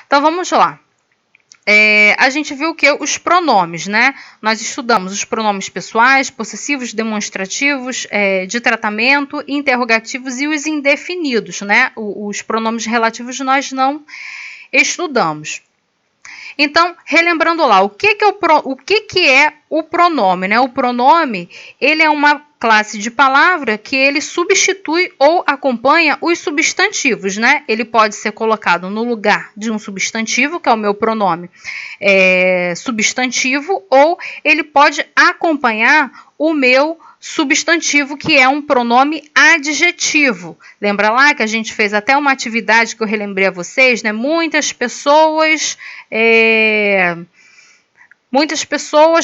Então, vamos lá. A gente viu que os pronomes, né? Nós estudamos os pronomes pessoais, possessivos, demonstrativos, de tratamento, interrogativos e os indefinidos, né? Os pronomes relativos nós não estudamos. Então, relembrando lá, o que é o pronome, né? O pronome, ele é uma classe de palavra que ele substitui ou acompanha os substantivos, né? Ele pode ser colocado no lugar de um substantivo, que é o meu pronome substantivo, ou ele pode acompanhar o meu substantivo, que é um pronome adjetivo. Lembra lá que a gente fez até uma atividade que eu relembrei a vocês, né? Muitas pessoas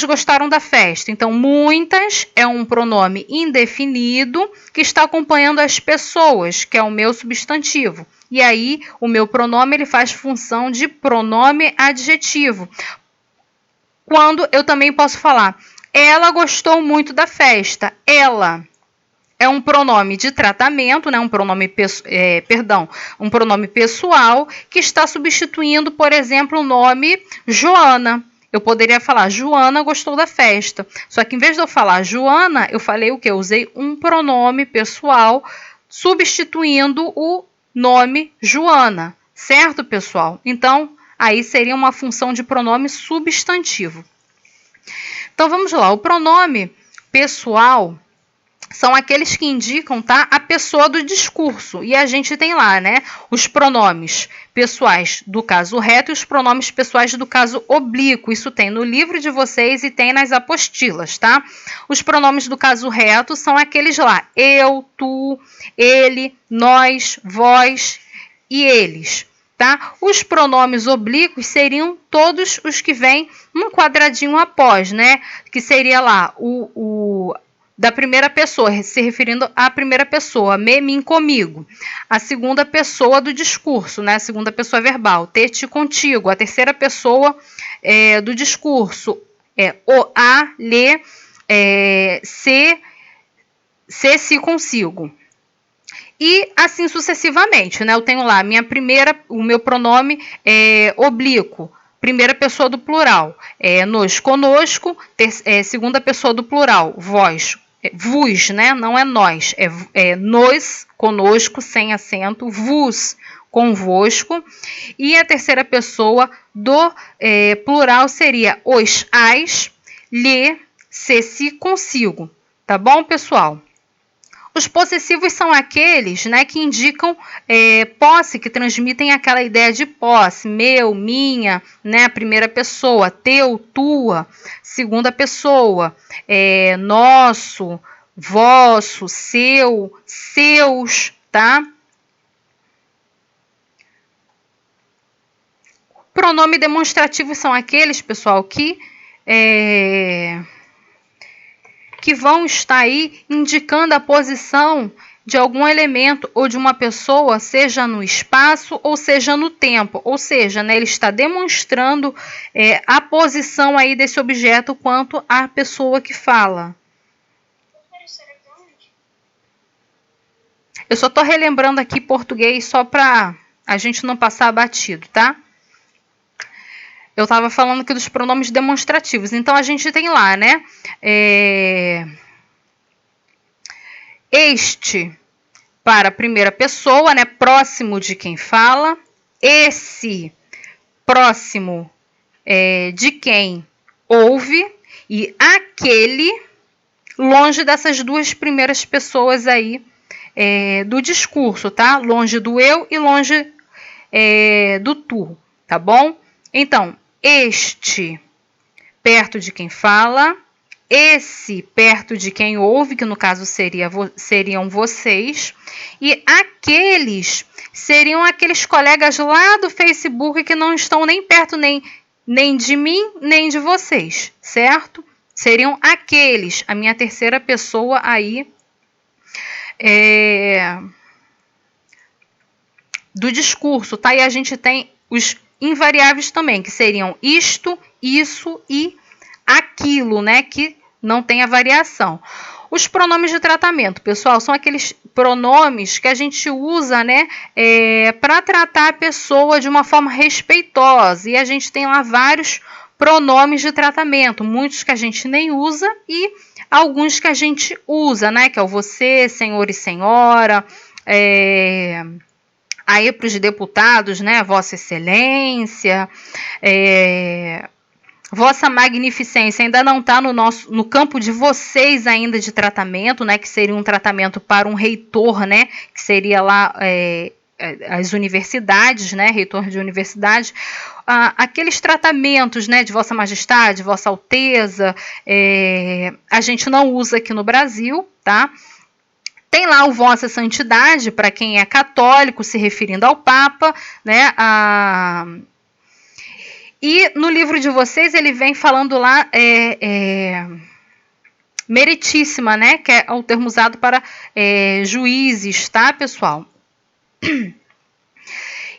gostaram da festa. Então, muitas é um pronome indefinido que está acompanhando as pessoas, que é o meu substantivo. E aí, o meu pronome ele faz função de pronome adjetivo. Quando eu também posso falar, ela gostou muito da festa. Ela é um pronome de tratamento, né? um pronome pessoal que está substituindo, por exemplo, o nome Joana. Eu poderia falar, Joana gostou da festa. Só que em vez de eu falar Joana, eu falei o quê? Eu usei um pronome pessoal substituindo o nome Joana. Certo, pessoal? Então, aí seria uma função de pronome substantivo. Então, vamos lá. O pronome pessoal são aqueles que indicam, tá, a pessoa do discurso. E a gente tem lá, né, os pronomes pessoais do caso reto e os pronomes pessoais do caso oblíquo. Isso tem no livro de vocês e tem nas apostilas, tá? Os pronomes do caso reto são aqueles lá, eu, tu, ele, nós, vós e eles, tá? Os pronomes oblíquos seriam todos os que vêm num quadradinho após, né? Que seria lá da primeira pessoa, se referindo à primeira pessoa, me, mim, comigo. A segunda pessoa do discurso, né? A segunda pessoa verbal, te, ti, contigo. A terceira pessoa do discurso, o, a, lhe, se, si, consigo. E assim sucessivamente, né? Eu tenho lá o meu pronome oblíquo, primeira pessoa do plural, nós, conosco, segunda pessoa do plural, vós, vos, né? Não é nós, é nós, conosco, sem acento, vos, convosco. E a terceira pessoa do plural seria os, as, lhe, se, si, consigo. Tá bom, pessoal? Os possessivos são aqueles, né, que indicam posse, que transmitem aquela ideia de posse, meu, minha, né, primeira pessoa, teu, tua, segunda pessoa, nosso, vosso, seu, seus, tá? Pronome demonstrativo são aqueles, pessoal, que vão estar aí indicando a posição de algum elemento ou de uma pessoa, seja no espaço ou seja no tempo. Ou seja, né, ele está demonstrando a posição aí desse objeto quanto à pessoa que fala. Eu só estou relembrando aqui português só para a gente não passar batido, tá? Eu estava falando aqui dos pronomes demonstrativos. Então, a gente tem lá, né? Este, para a primeira pessoa, né? Próximo de quem fala. Esse, próximo de quem ouve. E aquele, longe dessas duas primeiras pessoas aí do discurso, tá? Longe do eu e longe do tu, tá bom? Então, este, perto de quem fala, esse, perto de quem ouve, que no caso seriam vocês, e aqueles seriam aqueles colegas lá do Facebook que não estão nem perto nem de mim, nem de vocês, certo? Seriam aqueles, a minha terceira pessoa aí do discurso, tá? E a gente tem os invariáveis também, que seriam isto, isso e aquilo, né? Que não tem a variação. Os pronomes de tratamento, pessoal, são aqueles pronomes que a gente usa, né, para tratar a pessoa de uma forma respeitosa. E a gente tem lá vários pronomes de tratamento, muitos que a gente nem usa e alguns que a gente usa, né, que é o você, senhor e senhora, aí para os deputados, né, Vossa Excelência, Vossa Magnificência ainda não está no campo de vocês ainda de tratamento, né? Que seria um tratamento para um reitor, né? Que seria lá as universidades, né? Reitor de universidade. Aqueles tratamentos, né? De Vossa Majestade, Vossa Alteza, a gente não usa aqui no Brasil, tá? Tem lá o Vossa Santidade, para quem é católico, se referindo ao Papa, né? E no livro de vocês ele vem falando lá meritíssima, né? Que é o termo usado para juízes, tá, pessoal?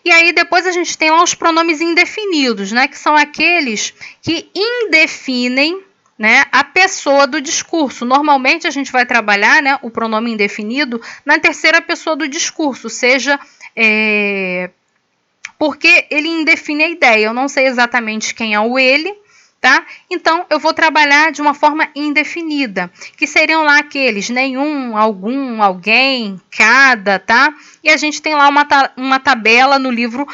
E aí depois a gente tem lá os pronomes indefinidos, né? Que são aqueles que indefinem, né, a pessoa do discurso. Normalmente a gente vai trabalhar, né, o pronome indefinido na terceira pessoa do discurso, seja porque ele indefine a ideia. Eu não sei exatamente quem é o ele, tá? Então, eu vou trabalhar de uma forma indefinida, que seriam lá aqueles nenhum, algum, alguém, cada, tá? E a gente tem lá uma tabela no livro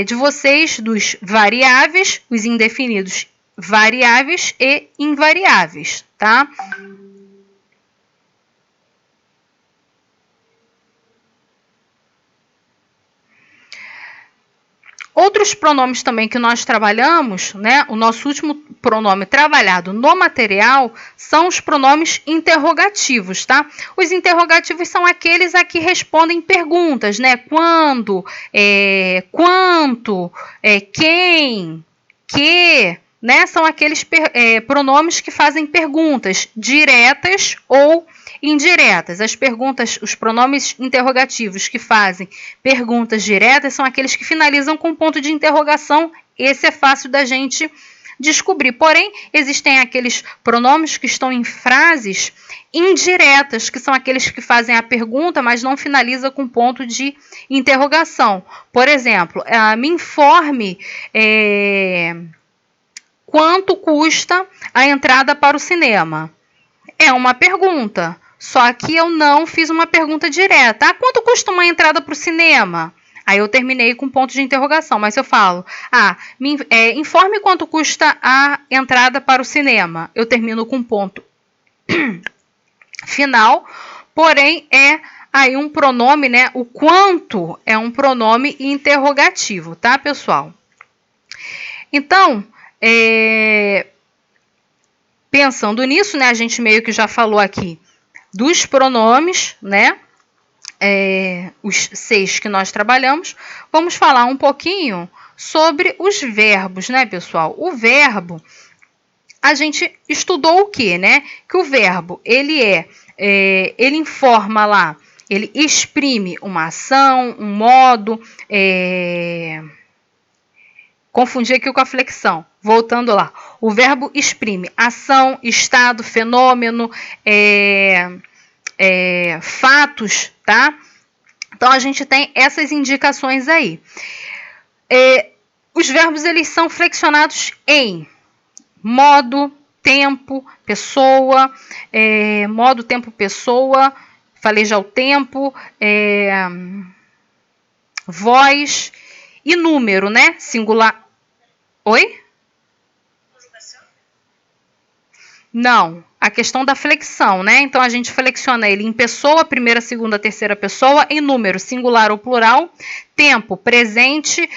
de vocês dos variáveis, os indefinidos variáveis e invariáveis, tá? Outros pronomes também que nós trabalhamos, né? O nosso último pronome trabalhado no material são os pronomes interrogativos, tá? Os interrogativos são aqueles a que respondem perguntas, né? Quando, quanto, quem, que, né? São aqueles pronomes que fazem perguntas diretas ou indiretas. As perguntas, os pronomes interrogativos que fazem perguntas diretas são aqueles que finalizam com ponto de interrogação. Esse é fácil da gente descobrir. Porém, existem aqueles pronomes que estão em frases indiretas, que são aqueles que fazem a pergunta, mas não finaliza com ponto de interrogação. Por exemplo, me informe quanto custa a entrada para o cinema. É uma pergunta. Só que eu não fiz uma pergunta direta. Quanto custa uma entrada para o cinema? Aí eu terminei com ponto de interrogação. Mas eu falo, informe quanto custa a entrada para o cinema. Eu termino com ponto final. Porém, é aí um pronome, né? O quanto é um pronome interrogativo, tá, pessoal? Então, pensando nisso, né? A gente meio que já falou aqui dos pronomes, né? Os 6 que nós trabalhamos. Vamos falar um pouquinho sobre os verbos, né, pessoal? O verbo, a gente estudou o quê, né? Que o verbo, ele informa lá, ele exprime uma ação, um modo, confundi aqui com a flexão. Voltando lá. O verbo exprime ação, estado, fenômeno, fatos, tá? Então, a gente tem essas indicações aí. Os verbos, eles são flexionados em modo, tempo, pessoa, modo, tempo, pessoa, falei já o tempo, voz e número, né? Singular. Oi? Não, a questão da flexão, né? Então, a gente flexiona ele em pessoa, primeira, segunda, terceira pessoa, em número, singular ou plural, tempo, presente,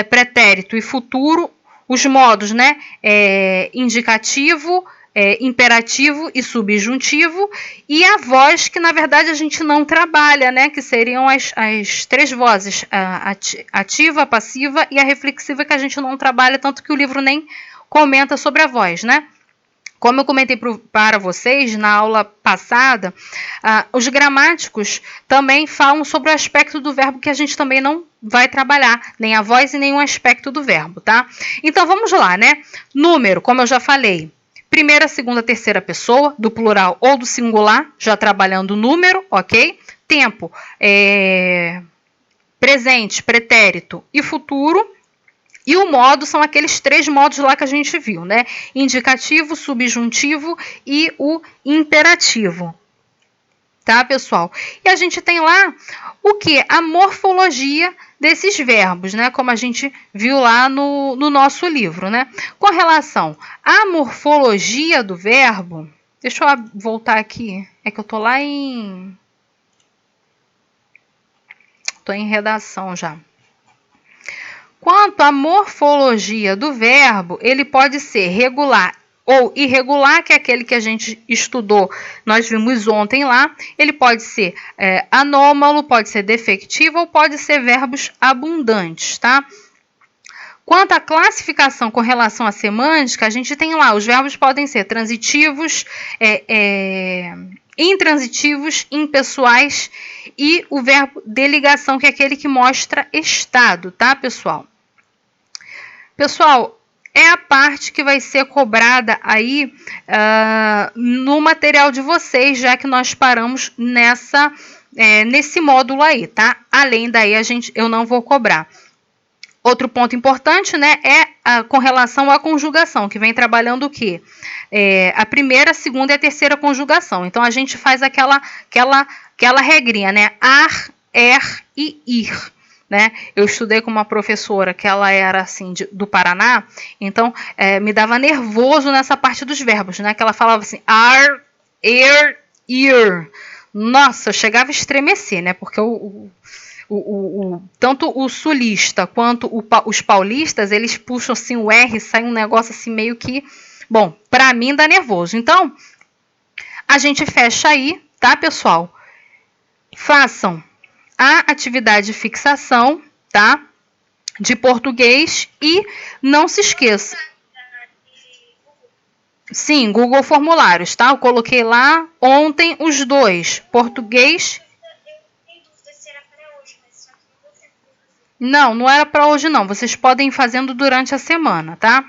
pretérito e futuro, os modos, né? Indicativo, imperativo e subjuntivo, e a voz, que na verdade a gente não trabalha, né? Que seriam as 3 vozes, a ativa, a passiva e a reflexiva, que a gente não trabalha, tanto que o livro nem comenta sobre a voz, né? Como eu comentei para vocês na aula passada, os gramáticos também falam sobre o aspecto do verbo que a gente também não vai trabalhar, nem a voz e nenhum aspecto do verbo, tá? Então, vamos lá, né? Número, como eu já falei, primeira, segunda, terceira pessoa, do plural ou do singular, já trabalhando o número, ok? tempo, presente, pretérito e futuro. E o modo são aqueles 3 modos lá que a gente viu, né? Indicativo, subjuntivo e o imperativo. Tá, pessoal? E a gente tem lá o que? A morfologia desses verbos, né? Como a gente viu lá no nosso livro, né? Com relação à morfologia do verbo, deixa eu voltar aqui. É que eu tô lá tô em redação já. Quanto à morfologia do verbo, ele pode ser regular ou irregular, que é aquele que a gente estudou, nós vimos ontem lá. Ele pode ser anômalo, pode ser defectivo ou pode ser verbos abundantes, tá? Quanto à classificação com relação à semântica, a gente tem lá, os verbos podem ser transitivos, intransitivos, impessoais e o verbo de ligação, que é aquele que mostra estado, tá, pessoal? Pessoal, é a parte que vai ser cobrada aí no material de vocês, já que nós paramos nesse módulo aí, tá? Além daí, eu não vou cobrar. Outro ponto importante, né, com relação à conjugação, que vem trabalhando o quê? A primeira, a segunda e a terceira conjugação. Então, a gente faz aquela regrinha, né? Ar, e ir. Né? Eu estudei com uma professora que ela era assim do Paraná, então me dava nervoso nessa parte dos verbos, né? Que ela falava assim, ar, ir. Nossa, eu chegava a estremecer, né? Porque tanto o sulista quanto os paulistas, eles puxam assim o R, sai um negócio assim meio que, bom, para mim dá nervoso. Então, a gente fecha aí, tá, pessoal? Façam a atividade de fixação, tá? De português e não se esqueça. Sim, Google Formulários, tá? Eu coloquei lá ontem os 2, português. Não era para hoje não. Vocês podem ir fazendo durante a semana, tá?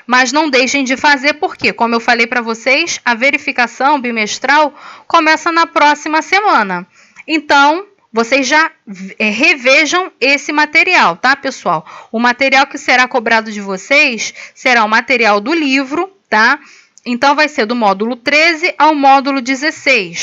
Mas não deixem de fazer porque, como eu falei para vocês, a verificação bimestral começa na próxima semana. Então, vocês já revejam esse material, tá, pessoal? O material que será cobrado de vocês será o material do livro, tá? Então, vai ser do módulo 13 ao módulo 16.